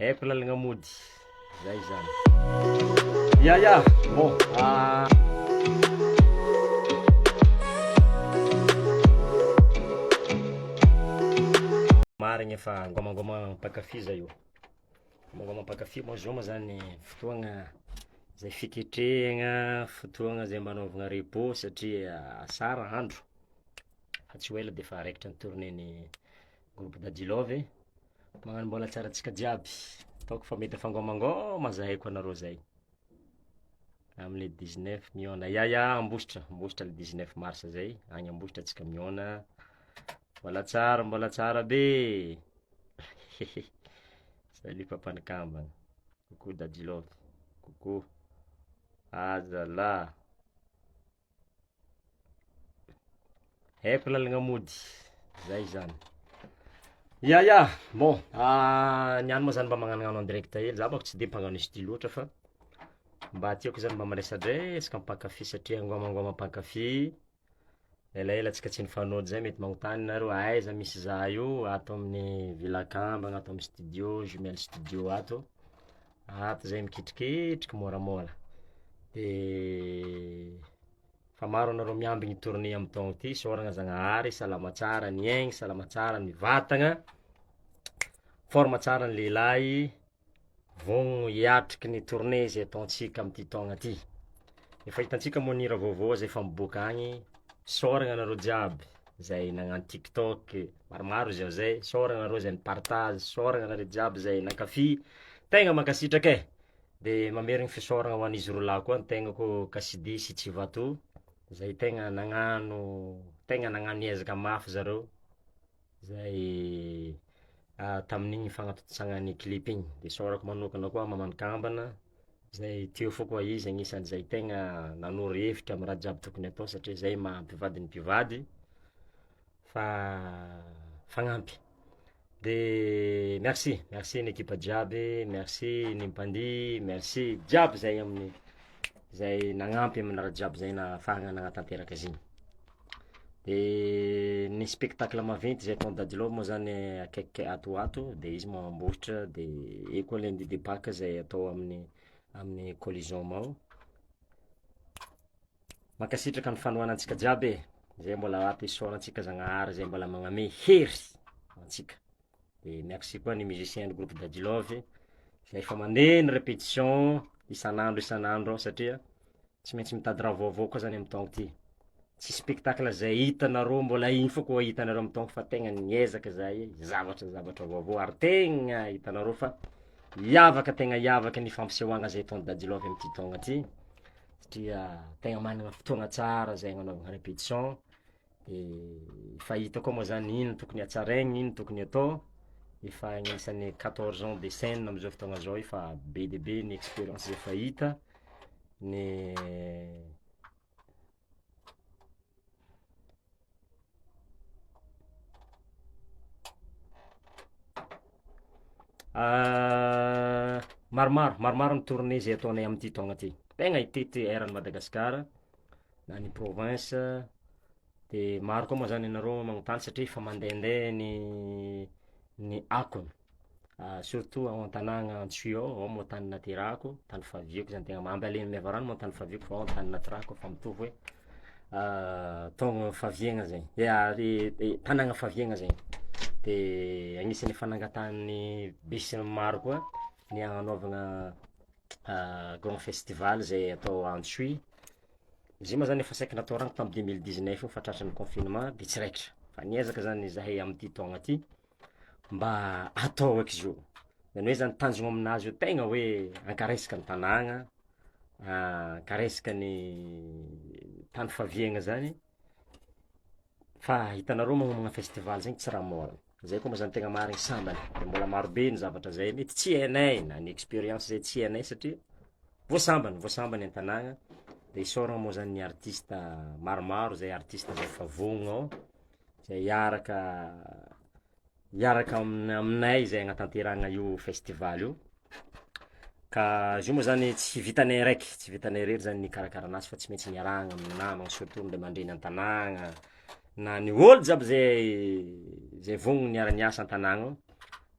haiko lalagna mody zay zany. Ya bon marigny efa ngomangoma mpakafy zay io. Ngomangoma mpakafy moa zao moa zany fotoagna zay fiketrehagna, fotoagna zay manaovagna repos satria asara andro. Fa tsy ho ela de fa raikitra ny tournén'ny groupe Dadilove. Magnano mbola tsara antsika jiaby. Ataoko fa mety afangomangoma zahaiko anareo zay. Amin'ny 19 miona ya ambositra le 19 mars zay, agny ambositra antsika miona. Mbola tsara be. Salut papa Nkambana. Coucou Dadilove. Coucou. Azala. Haiko lalagna mody. Zay zany. Ya bon niany moa zany mba magnanognano en direct hely. Za bôka tsy de mpagnano izy ty loatra fa mba tiako zany mba maresadresaka mpankafy satria ngomangoma mpankafy. Elaela antsika tsy nifanôdy zay mety magnontany nareo aiza misy za io ato amin'ny Villa Akambagna, ato amin'ny studio Jumelle studio ato. Ato zay mikitriketriky môramôra. De fa maro anareo miambigny tournée amin'ny taogno ty, sôragna Zagnahary, salama tsara ny aigny, salama tsara ny vatagna, forme tsara ny lehilahy, vogno hiatriky ny tournée zay ataontsika amin'ny ty taogna ty. Efa hitantsika moa ny hira vaovao zay efa miboaka agny, sôragna anareo jiaby zay nagnano TikTok, maromaro zao zay, sôragna anareo zay nipartage, sôragna anareo jiaby zay nankafy, tegna mankasitraka e. De mamerigny fisôragna ho an'izy roalahy koa, tegna ko Kasidy sy Tsivato, zay tegna nagnano ezaka mafy zareo zay tamin'igny fagnatotosagna ny clip igny. De sôrako manokana koa Mama Nkambana, zay teo fô koa izy agnisan'ny zay tegna nanoro hevitra amin'ny raha jiaby tokony atao satria zay mahampivady ny mpivady fa fagnampy. De merci ny ekipa jiaby, merci ny mpandihy, merci jiaby zay amin'ny zay nagnampy amin'ny raha jiaby zay nahafahagna nagnatanteraka azy igny. De ny spectacle maventy zay atao Dadilove moa zany akaiky ato de izy moa ambositra de eo koa lundi de Pâques zay atao amin'ny collision mao. Mankasitraka ny fanohanantsika jiaby e. Zay mbola ato isaorantsika Zagnahary zay mbola magname hery antsika. De merci koa ny musicien du groupe Dadilove zay efa mandeha ny répétition isan'andro satria tsy maintsy mitady raha vaovao koa zany amin'ny taogno ty. Tsy spectacle zay hitanareo mbola igny fô koa hitanareo amin'ny taogno fa tegna niezaka zay zavatra vaovao ary tegna hitanareo fa tegna hiavaka ny fampisehoagna zay ataon'ny Dadilove amin'ny ty taogna ty satria tegna managna fotoagna tsara zay agnanaovagna répétition. De fa hita koa moa zany ino tokony hatsaraigny, ino tokony atao. Efa agnisan'ny 14 ans de scène am'izao fotoagna zao efa be de be ny expérience zay efa hita ny maromaro ny tournée zay ataonay amin'ny ty taogna ty. Tegna hitety eran'ny Madagasikara na ny province. De maro koa moa zany anareo magnontany satria efa mandehandeha ny akony. Surtout ao an-tanàgna Antsuy ao moa tany naterahako, tany faviako zany tegna ambaliany Miavarano moa tany faviako fa ao tany natirahako fa mitovy hoe taogno faviagna zay. Tanàgna faviagna zay. De agnisan'ny fanangatan'ny bus maro koa ny agnanaovagna grand festival zay atao Antsuy. Izy moa zany efa saiky natao rango tamin'ny 2019 fa tratran'ny confinement de tsy raikitra. Fa niezaka zany zahay amin'ny ty taogna ty mba atao eky izy io. Zany hoe zany tanjogno aminazy io tegna hoe ankaresaka ny tanàgna, ankaresaka ny tany faviagna zany. Fa hitanareo magnomagna festival zegny tsy raha môra. Zay koa moa zany tegna marigny sambany. De mbola marobe ny zavatra zay mety tsy hainay na ny expérience zay tsy hainay satria voasambany an-tanàgna. De isaoragna moa zany ny artiste maromaro zay artiste zay efa vogno ao zay hiaraka aminay zay agnatanterahagna io festival io. Ka izy io moa zany tsy vitanay raiky, tsy vitanay rery zany nikarakara anazy fa tsy maintsy niarahagna amin'ny namagna surtout le mandreny an-tanàgna na ny ôlo jiaby zay vogno niara niasa an-tanàgna ao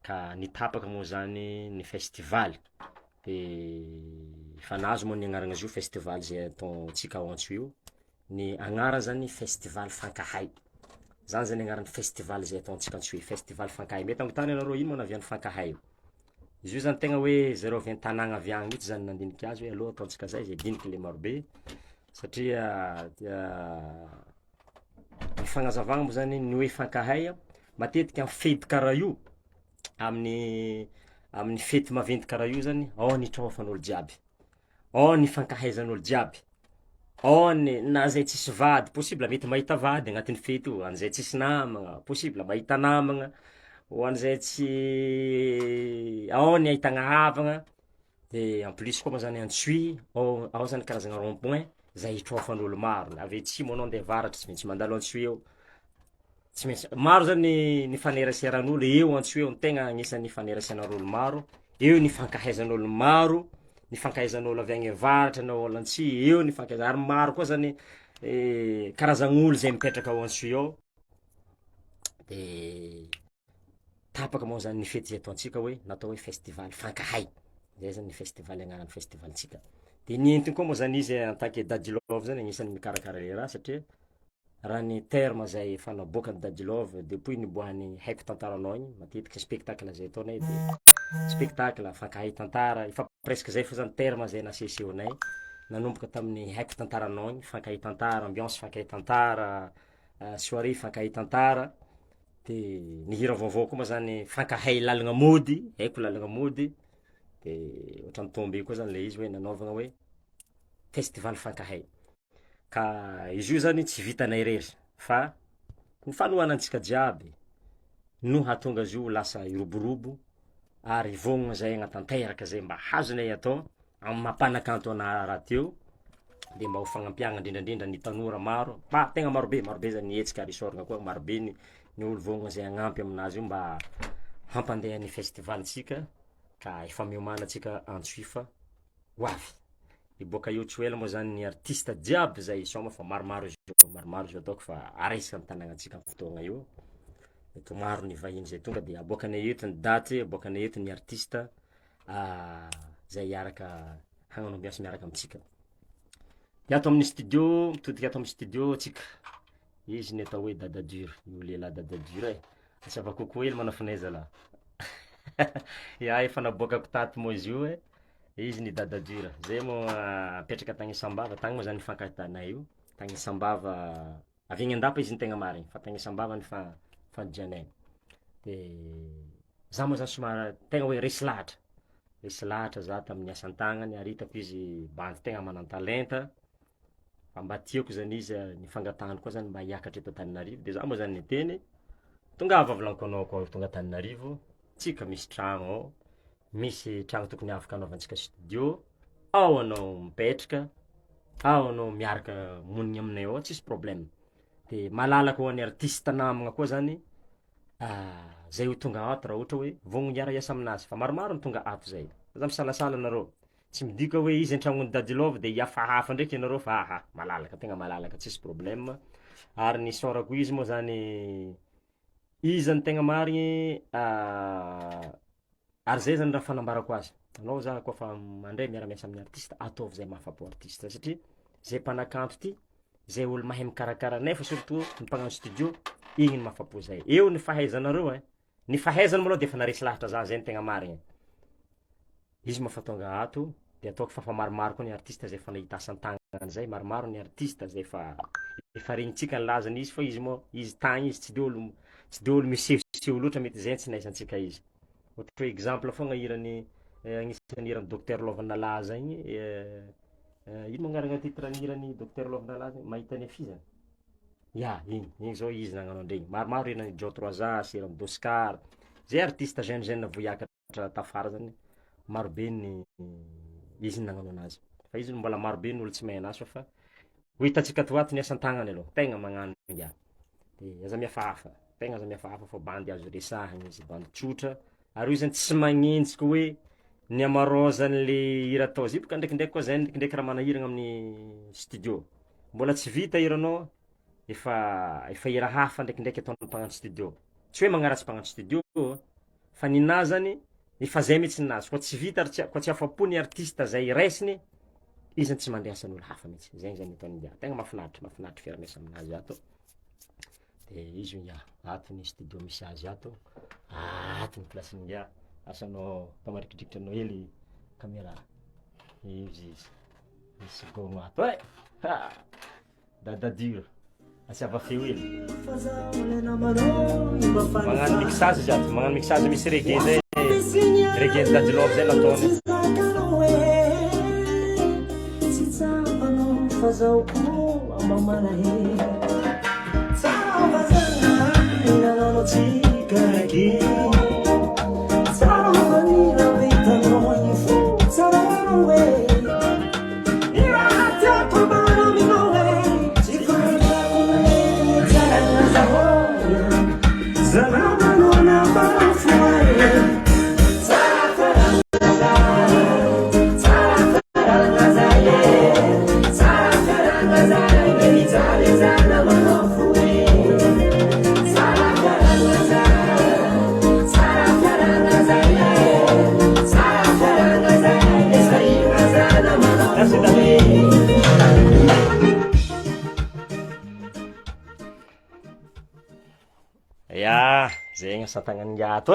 Ka nitapaka moa zany ny festivaly de fanazo moa ny agnarana izy io festivaly zay ataontsika ao antso io ny agnarany zany festivaly fankahay zany zany agnarany festivaly zay ataontsika antso io festivaly fankahay mety angotany anareo ino moa naviany fankahay io izy io zany tegna hoe zareo avy an-tanàgna avy agny mihitsy zany nandiniky azy hoe alô ataontsika zay zay diniky le marobe satria ny fagnazavagna moa zany ny hoe fankahay matetiky amy fety karaha io amin'ny fety maventy karaha io zany ao ny itrahofan'olo jiaby ao ny fankahaizan'olo jiaby ao ny na zay tsisy vady possible mety mahita vady agnatin'ny fety io an'izay tsisy namagna possible mahita namagna ho an'izay tsy ao ny ahitagna havagna de en plus koa moa zany antsoy ao zany karazagna rond point zay itrahofan'olo maro avy atsimo anao andeha avaratra tsy maintsy mandalo antsoy eo tsy maintsy maro zany ny faneraseragn'olo eo antso eo tegna agnisan'ny faneraseragn'olo maro eo ny fankahaizan'olo maro ny fankahaizan'olo avy agny avaratra na olo antsy eo ny fankahaizana ary maro koa zany karazan'olo zay mipetraka ao antso eo de tapaka moa zany ny fety zay ataontsika hoe natao hoe festivaly fankahay zay zany ny festivaly agnarany festivalyntsika de nientiny koa moa zany izy en tant que Dadilove zany agnisan'ny mikarakara le raha satria raha ny terme zay efa naboakany Dadilove depuis niboahany haiko tantaranao igny matetiky spectacle zay ataonay de spectacle fankahay tantara efa presque zay fa zany terme zay nasesehonay nanomboka tamin'ny haiko tantaranao igny fankahay tantara ambiance fankahay tantara soirée fankahay tantara de ny hira vaovao koa moa zany fankahay lalagna mody haiko lalagna mody de ohatrany tombe koa zany le izy hoe nanaovagna hoe festival fankahay ka izy io zany tsy vitanay rery fa ny fanohanantsika jiaby no hahatonga azy io lasa iroborobo ary vognona zay agnatanteraka zay mba hazonay atao amy mampanakanto ana raha teo de mba ho fagnampiagna indrindrandrindra ny tanora maro tegna marobe zany nietsika ary isoragna koa marobe ny olo vognona zay agnampy aminazy io mba hampandeha ny festivalintsika ka efa miomana atsika antsoifa hoavy de boka eo tsy ela moa zany ny artiste jiaby zay soma fa maromaro izy ataoko fa aresaka amy tanàgnatsika amy fotoagna io eto maro ny vahiny zay tonga de aboakanay eto ny daty aboakanay eto ny artiste zay hiaraka hagnano ambiance miaraka amitsika de ato amin'ny studio mitodiky ato amin'ny studio tsika izy ny atao hoe dada dur io lehilahy dada dur asiava kokoa hely manafinay zala ya efa naboakako taty moa izy io izy ny dada dur zay moa apetraka tagny Sambava tagny moa zany fankahitanay io tagny Sambava avy agny andapa izy ny tegna marigny fa tagny Sambava ny fandianay de za moa zany somary tegna hoe resy lahatra za tamin'ny asa an-tagnany ary hitako izy bandy tegna manan-talenta fa mba tiako zany izy ny fangatahany koa zany mba hiakatra eto Antananarivo de za moa zany niteny tongava volaniko anao koa tonga Antananarivo tsika misy tragno ao misy tragno tokony afaka anaovantsika studio ao anao mipetraka ao anao miaraka monigny aminay ao tsisy problème de malalaka ho an'ny artiste namagna koa zany zay ho tonga ato raha ohatra hoe vognogny hiara hiasa aminazy fa maromaro ny tonga ato zay za misalasala anareo tsy midika hoe izy an-tragnony Dadilove de hiafahafa ndraiky anareo fa malalaka tegna malalaka tsisy problème ary ny sorako izy moa zany izy zany tegna marigny ary zay zany raha fanambarako azy anao za koa fa mandray miara-miasa amin'ny artiste ataovy zay mahafapo artiste satria zay mpanakanto ty zay olo mahay mikarakara nefa surtout ny mpagnano studio igny ny mahafapo zay eo ny fahaizanareo ny fahaizany malôha de efa naresy lahatra za zay ny tegna marigny izy mahafatonga ato de ataoko fa maromaro koa ny artiste zay efa nahita asan-tagnany zay maromaro ny artiste zay efa regnitsika ny lazany izy fa izy moa izy tagny izy tsy de olo misehoseho loatra mety zay tsy naisantsika izy ohatra hoe exemple fogna irany agnisan'ny irany docteur Lovinalaza igny ino magnarana titre-ny irany docteur Lovinalaza mahita ny afizany ya igny zao izy nagnano andregny maromaro irany Jo 3 irany Doscar zay artiste jeune voiakatra tafara zany marobe ny izy nagnano anazy fa izy mbola marobe ny olo tsy mahay anazy fa ho hitantsika to ato ny asan-tagnany aloha tegna magnano ya de aza miafahafa tegna aza miafahafa fa bandy azo resahagny izy bandy tsotra ary io zany tsy magnenjika hoe ny amarôzan'le hira atao izy boka ndraikindraiky koa zay ndraikindraiky raha manahiragna amin'ny studio mbola tsy vita hiranao efa hira hafa ndraikindraiky ataon'ny mpagnano studio tsy hoe magnaratsy mpagnano studio fa ninazy zany efa zay mihitsy ninazy koa tsy vita koa tsy afapo ny artista zay raisiny izy zany tsy mandray asan'olo hafa mihitsy zegny zany ataony India tegna mahafinaritra fiaramiasa aminazy ato de izy io ato ny studio misy azy ato ato ny place India asanao tamarikidrikitra anao hely caméra izy misy gôno ato dada dur asiava feo hely magnano mixage izy ato magnano mixage misy reggae zay reggae dadilove zay nataony fazao ko amamana he tsara vazana inanano tsikaraki tsara manila vitanao info tsara manoe iratiako manaminao e tsy farakone tsara nazahoya zanamanona barafoae ya zegny asa tagnany ato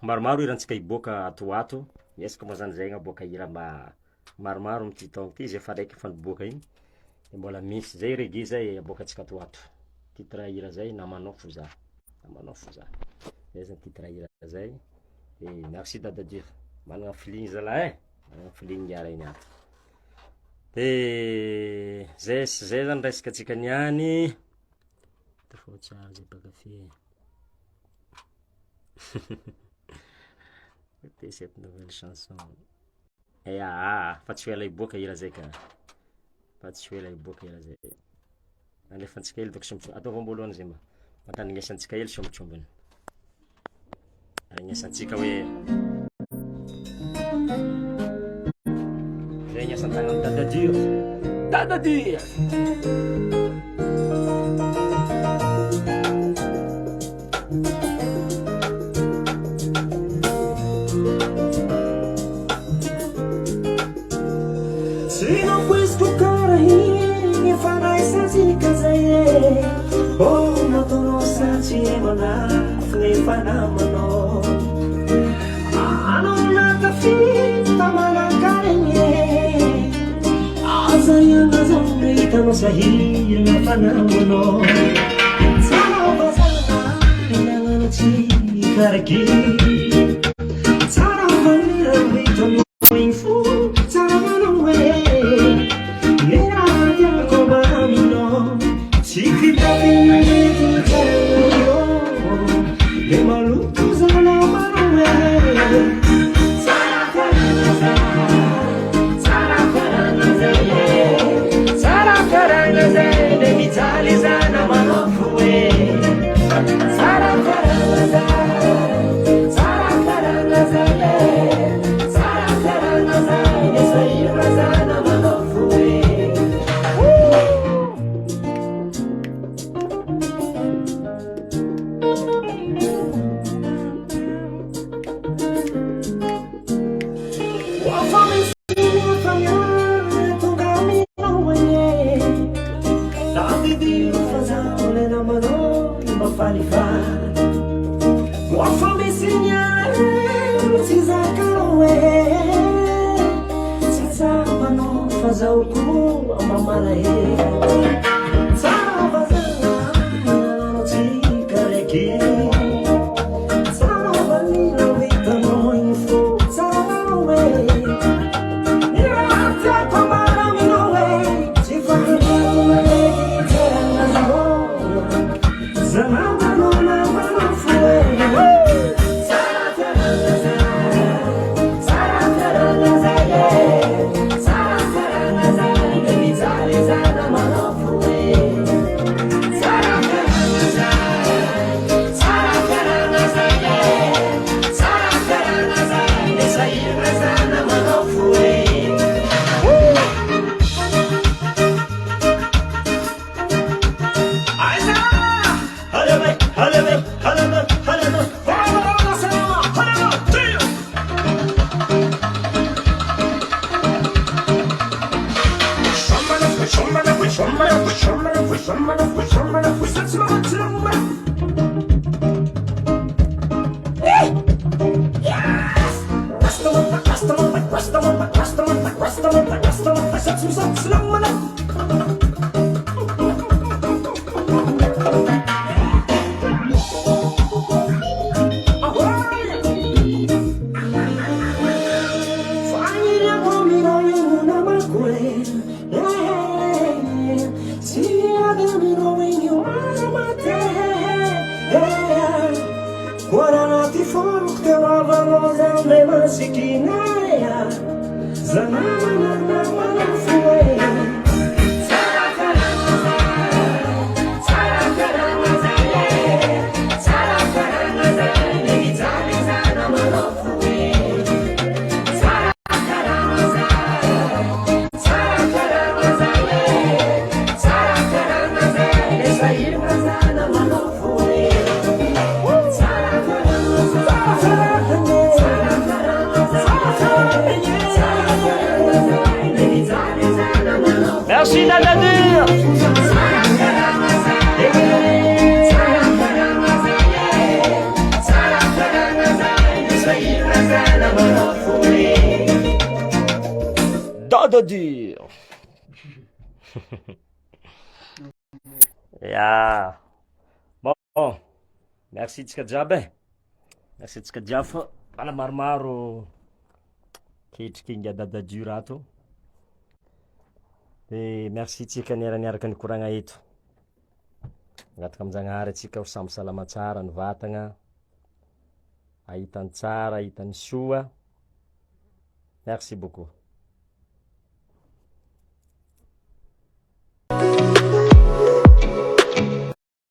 maromaro irantsika hiboaka ato iesaka moa zany zegny aboaka hira mba maromaro amty taogno ty zay efa raiky efa niboaka igny de mbola misy zay reggae zay aboakatsika ato titre hira zay namanao fo za zay zany titre hira zay merci dada Dieu managna feeling zalahy managna feeling ngiara iny ato de zay zany resaka atsika niany tafao tsara zay bakafe te cette nouvelle chanson fa tsy ela iboaka hira zay ka fa tsy ela iboaka hira zay alefantsika hely doko atao voambolohany zay mba matanignesantsika hely sombotsombony agnesantsika hoe zay gnesan-tagnany dada dur se não fosse com o cara rinha falar essas zay oh motono sati emana fle fana mano ano nata fita mana karenye azaya nazonde tano sahi na fana mano tsara bazana inangano chi karaki tsara vanira vitono info tsara mano susah senang mana Guarda-ti fuoco che la valosa me masichinaia Zanana na fuei Merci Nanadir. Dadadir. Ya. Bon. Merci tsika jiaby. Merci tsika jiaby fa ana maromaro kehitriky inga dadadir ato. Merci tsika niaraka nikoragna eto. Agnataka amin'Jagnahary atsika ho samby salama tsara ny vatagna. Ahitany tsara, ahitany soa. Merci beaucoup.